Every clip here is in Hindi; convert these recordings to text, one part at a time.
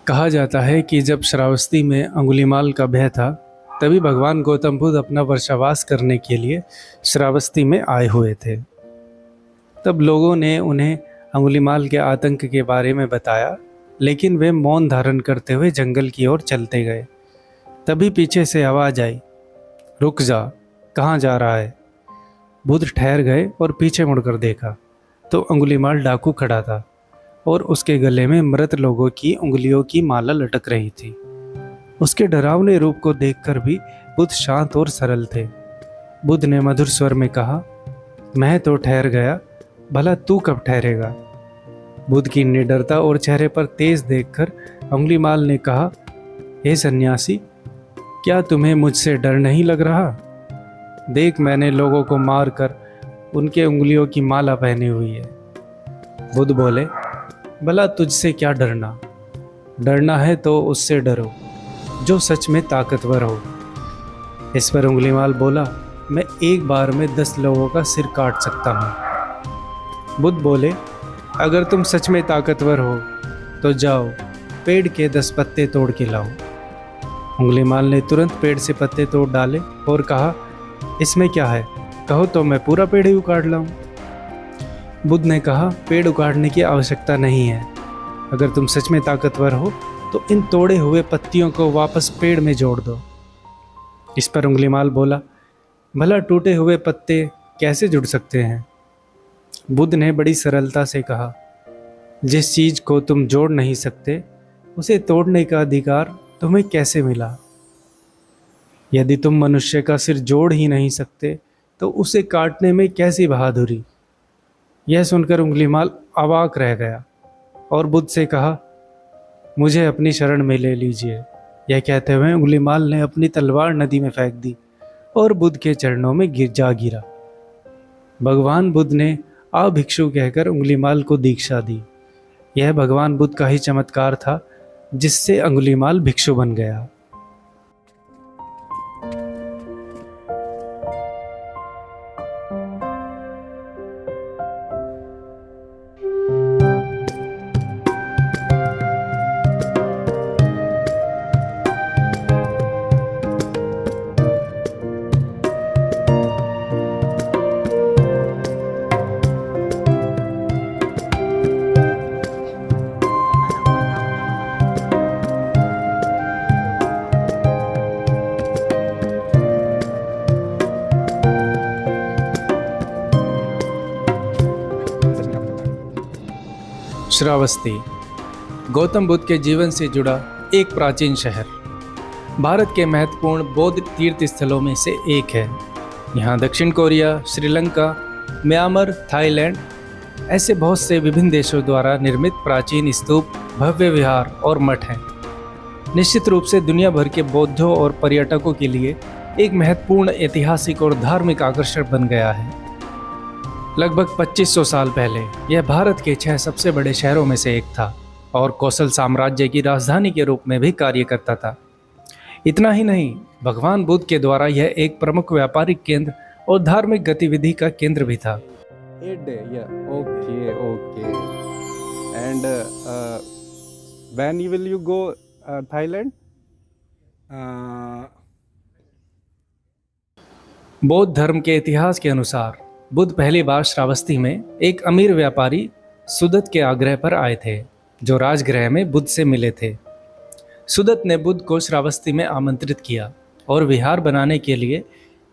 कहा जाता है कि जब श्रावस्ती में अंगुलीमाल का भय था, तभी भगवान गौतम बुद्ध अपना वर्षावास करने के लिए श्रावस्ती में आए हुए थे। तब लोगों ने उन्हें अंगुलीमाल के आतंक के बारे में बताया, लेकिन वे मौन धारण करते हुए जंगल की ओर चलते गए। तभी पीछे से आवाज आई, रुक जा, कहाँ जा रहा है? बुद्ध ठहर गए और पीछे मुड़कर देखा तो अंगुलीमाल डाकू खड़ा था और उसके गले में मृत लोगों की उंगलियों की माला लटक रही थी। उसके डरावने रूप को देखकर भी बुद्ध शांत और सरल थे। बुद्ध ने मधुर स्वर में कहा, मैं तो ठहर गया, भला तू कब ठहरेगा? बुद्ध की निडरता और चेहरे पर तेज देखकर अंगुलीमाल ने कहा, हे सन्यासी, क्या तुम्हें मुझसे डर नहीं लग रहा? देख, मैंने लोगों को मारकर उनके उंगलियों की माला पहनी हुई है। बुद्ध बोले, भला तुझसे क्या डरना? डरना है तो उससे डरो जो सच में ताकतवर हो। इस पर अंगुलीमाल बोला, मैं एक बार में 10 लोगों का सिर काट सकता हूँ। बुद्ध बोले, अगर तुम सच में ताकतवर हो तो जाओ, पेड़ के 10 पत्ते तोड़ के लाओ। अंगुलीमाल ने तुरंत पेड़ से पत्ते तोड़ डाले और कहा, इसमें क्या है, कहो तो मैं पूरा पेड़ ही उखाड़ लाऊं। बुद्ध ने कहा, पेड़ उखाड़ने की आवश्यकता नहीं है। अगर तुम सच में ताकतवर हो तो इन तोड़े हुए पत्तियों को वापस पेड़ में जोड़ दो। इस पर अंगुलीमाल बोला, भला टूटे हुए पत्ते कैसे जुड़ सकते हैं? बुद्ध ने बड़ी सरलता से कहा, जिस चीज को तुम जोड़ नहीं सकते उसे तोड़ने का अधिकार तुम्हें कैसे मिला? यदि तुम मनुष्य का सिर जोड़ ही नहीं सकते तो उसे काटने में कैसी बहादुरी? यह सुनकर अंगुलीमाल अवाक रह गया और बुद्ध से कहा, मुझे अपनी शरण में ले लीजिए। यह कहते हुए अंगुलीमाल ने अपनी तलवार नदी में फेंक दी और बुद्ध के चरणों में गिरा। भगवान बुद्ध ने आ भिक्षु कहकर अंगुलीमाल को दीक्षा दी। यह भगवान बुद्ध का ही चमत्कार था जिससे अंगुलीमाल भिक्षु बन गया। श्रावस्ती गौतम बुद्ध के जीवन से जुड़ा एक प्राचीन शहर, भारत के महत्वपूर्ण बौद्ध तीर्थ स्थलों में से एक है। यहाँ दक्षिण कोरिया, श्रीलंका, म्यांमार, थाईलैंड ऐसे बहुत से विभिन्न देशों द्वारा निर्मित प्राचीन स्तूप, भव्य विहार और मठ हैं। निश्चित रूप से दुनिया भर के बौद्धों और पर्यटकों के लिए एक महत्वपूर्ण ऐतिहासिक और धार्मिक आकर्षण बन गया है। लगभग 2500 साल पहले यह भारत के 6 सबसे बड़े शहरों में से एक था और कौशल साम्राज्य की राजधानी के रूप में भी कार्य करता था। इतना ही नहीं, भगवान बुद्ध के द्वारा यह एक प्रमुख व्यापारिक केंद्र और धार्मिक गतिविधि का केंद्र भी था। And when will you go Thailand? बौद्ध धर्म के इतिहास के अनुसार बुद्ध पहली बार श्रावस्ती में एक अमीर व्यापारी सुदत के आग्रह पर आए थे, जो राजगृह में बुद्ध से मिले थे। सुदत ने बुद्ध को श्रावस्ती में आमंत्रित किया और विहार बनाने के लिए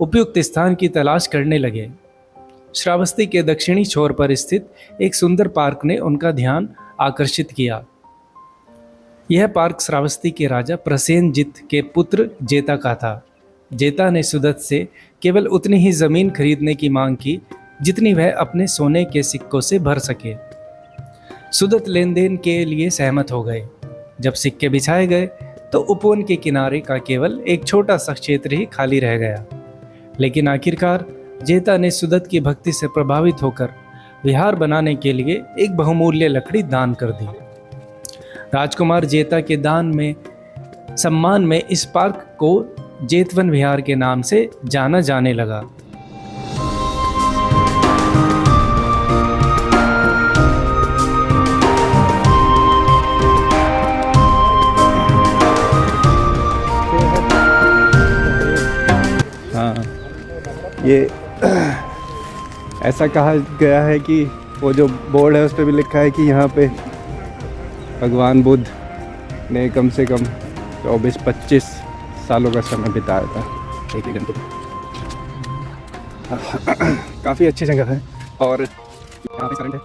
उपयुक्त स्थान की तलाश करने लगे। श्रावस्ती के दक्षिणी छोर पर स्थित एक सुंदर पार्क ने उनका ध्यान आकर्षित किया। यह पार्क श्रावस्ती के राजा प्रसेनजित के पुत्र जेता का था। जेता ने सुदत से केवल उतनी ही जमीन खरीदने की मांग की जितनी वह अपने सोने के सिक्कों से भर सके। सुदत लेन देन के लिए सहमत हो गए। जब सिक्के बिछाए गए तो उपवन के किनारे का केवल एक छोटा सा क्षेत्र ही खाली रह गया। लेकिन आखिरकार जेता ने सुदत की भक्ति से प्रभावित होकर विहार बनाने के लिए एक बहुमूल्य लकड़ी दान कर दी। राजकुमार जेता के दान में सम्मान में इस पार्क को जेतवन विहार के नाम से जाना जाने लगा। ये ऐसा कहा गया है कि वो जो बोर्ड है उस पर भी लिखा है कि यहाँ पे भगवान बुद्ध ने कम से कम 24-25 सालों का समय बिताया था एक ही दिन। काफ़ी अच्छी जगह है और यहाँ पे करंट है।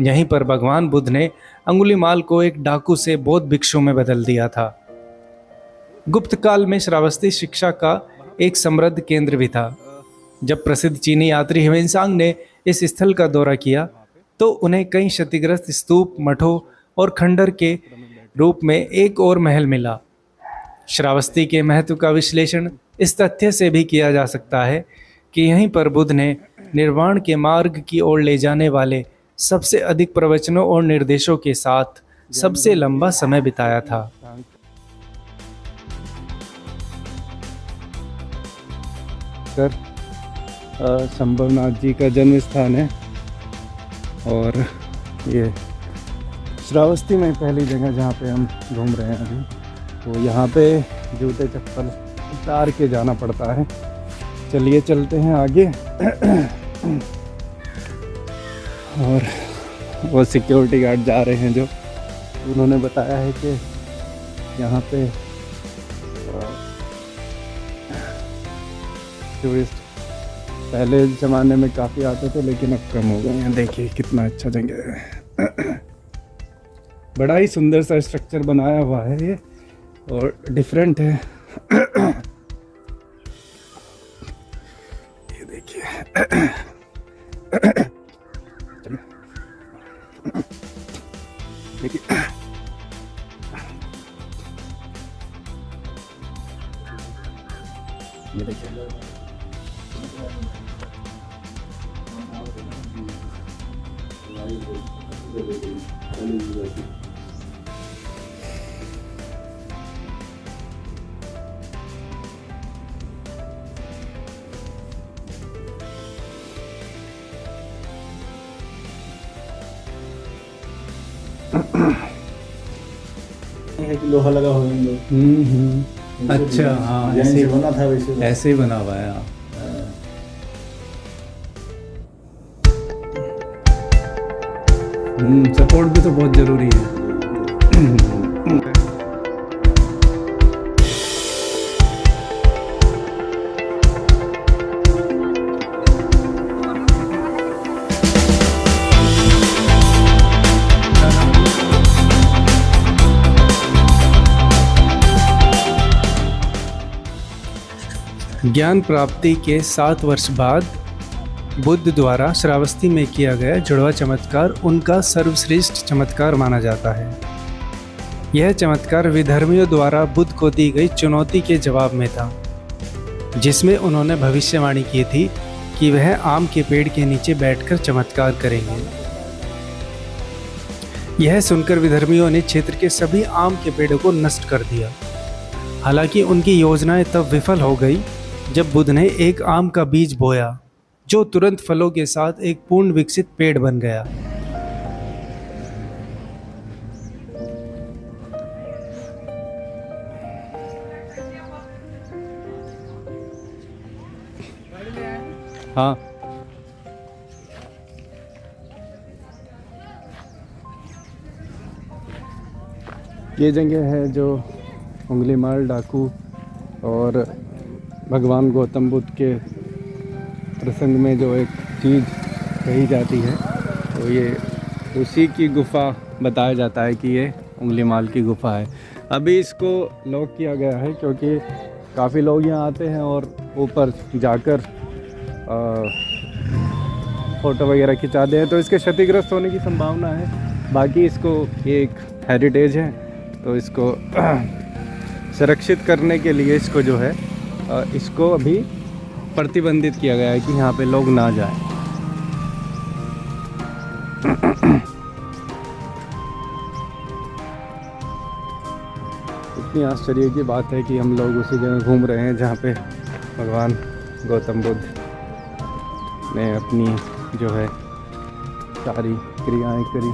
यहीं पर भगवान बुद्ध ने अंगुलीमाल को एक डाकू से बौद्ध भिक्षु में बदल दिया था। गुप्त काल में श्रावस्ती शिक्षा का एक समृद्ध केंद्र भी था। जब प्रसिद्ध चीनी यात्री ह्वेनसांग ने इस स्थल का दौरा किया तो उन्हें कई क्षतिग्रस्त स्तूप, मठों और खंडर के रूप में एक और महल मिला। श्रावस्ती के महत्व का विश्लेषण इस तथ्य से भी किया जा सकता है कि यहीं पर बुद्ध ने निर्वाण के मार्ग की ओर ले जाने वाले सबसे अधिक प्रवचनों और निर्देशों के साथ सबसे लंबा समय बिताया था। संभवनाथ जी का जन्म स्थान है और ये श्रावस्ती में पहली जगह जहाँ पे हम घूम रहे हैं अभी, तो यहाँ पे जूते चप्पल उतार के जाना पड़ता है। चलिए चलते हैं आगे। और वो सिक्योरिटी गार्ड जा रहे हैं जो उन्होंने बताया है कि यहाँ पे टूरिस्ट पहले ज़माने में काफ़ी आते थे लेकिन अब कम हो गए हैं। देखिए कितना अच्छा जगह है। बड़ा ही सुंदर सा स्ट्रक्चर बनाया हुआ है ये और डिफरेंट है। ये देखिए। देखिए ये देखिए लोहा लगा हुआ है। अच्छा, हाँ, ऐसे बना था वैसे। ऐसे ही बना हुआ है। सपोर्ट भी तो बहुत जरूरी है। ज्ञान प्राप्ति के 7 वर्ष बाद बुद्ध द्वारा श्रावस्ती में किया गया जुड़वा चमत्कार उनका सर्वश्रेष्ठ चमत्कार माना जाता है। यह चमत्कार विधर्मियों द्वारा बुद्ध को दी गई चुनौती के जवाब में था, जिसमें उन्होंने भविष्यवाणी की थी कि वह आम के पेड़ के नीचे बैठकर चमत्कार करेंगे। यह सुनकर विधर्मियों ने क्षेत्र के सभी आम के पेड़ों को नष्ट कर दिया। हालांकि उनकी योजनाएं तब विफल हो गई जब बुद्ध ने एक आम का बीज बोया, जो तुरंत फलों के साथ एक पूर्ण विकसित पेड़ बन गया। हाँ, ये जगह है जो अंगुलीमाल डाकू और भगवान गौतम बुद्ध के प्रसंग में जो एक चीज़ कही जाती है, तो ये उसी की गुफा बताया जाता है कि ये अंगुलीमाल की गुफा है। अभी इसको लॉक किया गया है क्योंकि काफ़ी लोग यहाँ आते हैं और ऊपर जाकर फ़ोटो वगैरह खिंचाते हैं, तो इसके क्षतिग्रस्त होने की संभावना है। बाकी इसको ये एक हेरिटेज है, तो इसको सुरक्षित करने के लिए इसको जो है इसको अभी प्रतिबंधित किया गया है कि यहाँ पे लोग ना जाएं। इतनी आश्चर्य की बात है कि हम लोग उसी जगह घूम रहे हैं जहाँ पे भगवान गौतम बुद्ध ने अपनी जो है सारी क्रियाएं करी।